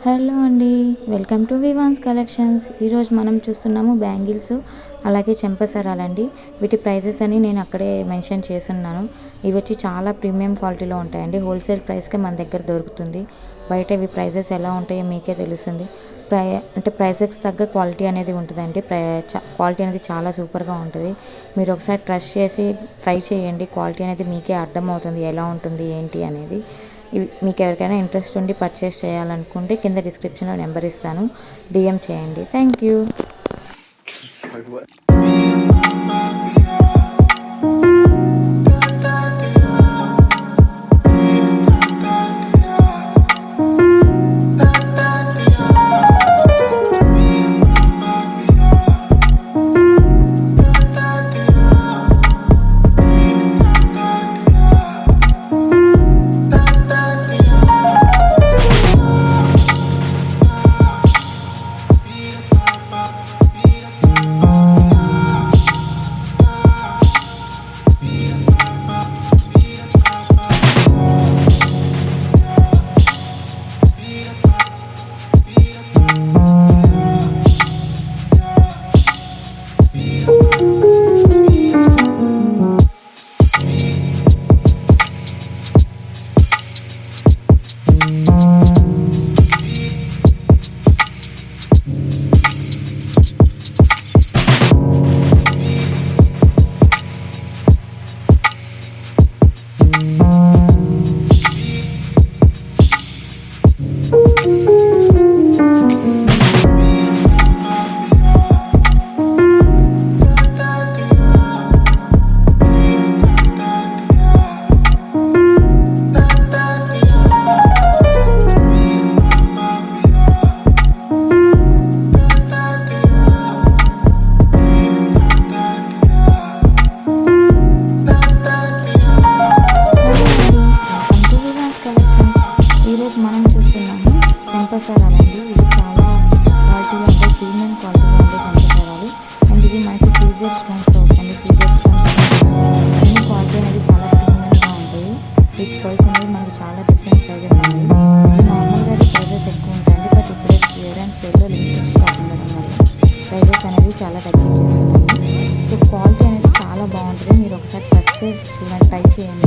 Hello అండి, welcome to వివాన్స్ collections. ఈరోజు మనం చూస్తున్నాము బ్యాంగిల్స్ అలాగే చెంపసరాలండి. వీటి ప్రైజెస్ అని నేను అక్కడే మెన్షన్ చేస్తున్నాను. ఇవి వచ్చి చాలా ప్రీమియం క్వాలిటీలో ఉంటాయండి. హోల్సేల్ ప్రైస్కే మన దగ్గర దొరుకుతుంది. బయట ఇవి ప్రైజెస్ ఎలా ఉంటాయో మీకే తెలుస్తుంది. ప్రైజెస్ తగ్గ క్వాలిటీ అనేది ఉంటుందండి. క్వాలిటీ అనేది చాలా సూపర్గా ఉంటుంది. మీరు ఒకసారి ట్రస్ట్ చేసి ట్రై చేయండి. క్వాలిటీ అనేది మీకే అర్థమవుతుంది ఎలా ఉంటుంది ఏంటి అనేది. మీకు ఎవరికైనా ఇంట్రెస్ట్ ఉండి పర్చేస్ చేయాలనుకుంటే కింద డిస్క్రిప్షన్లో నెంబర్ ఇస్తాను, డిఎం చేయండి. Thank you. ఈరోజు మనం చూస్తున్నాము చెంపసరాలండి. ఇది చాలా క్వాలిటీలో ఉంటాయి, ప్రీమియం క్వాలిటీలో ఉండే చెంపసరాలు. అండ్ ఇది మనకి సీజర్ స్టోన్స్ వస్తుంది. సీజర్ స్టోన్స్ అన్ని క్వాలిటీ అనేది చాలా ప్రీమియంగా ఉంటాయి. వీటి ప్రైస్ అనేది మనకి చాలా డిఫరెంట్ సైజెస్ ఉన్నాయి. నార్మల్గా అయితే ప్రైజెస్ ఎక్కువ ఉంటాయండి, బట్ ఇప్పుడే క్లియరెన్స్ సేల్లో లిమిటెడ్ స్టాక్ ఉండడం వల్ల ప్రైజెస్ అనేది చాలా తగ్గించేస్తున్నాయి. సో క్వాలిటీ అనేది చాలా బాగుంటుంది. మీరు ఒకసారి ట్రస్ట్ చేసి చూడండి, ట్రై చేయండి.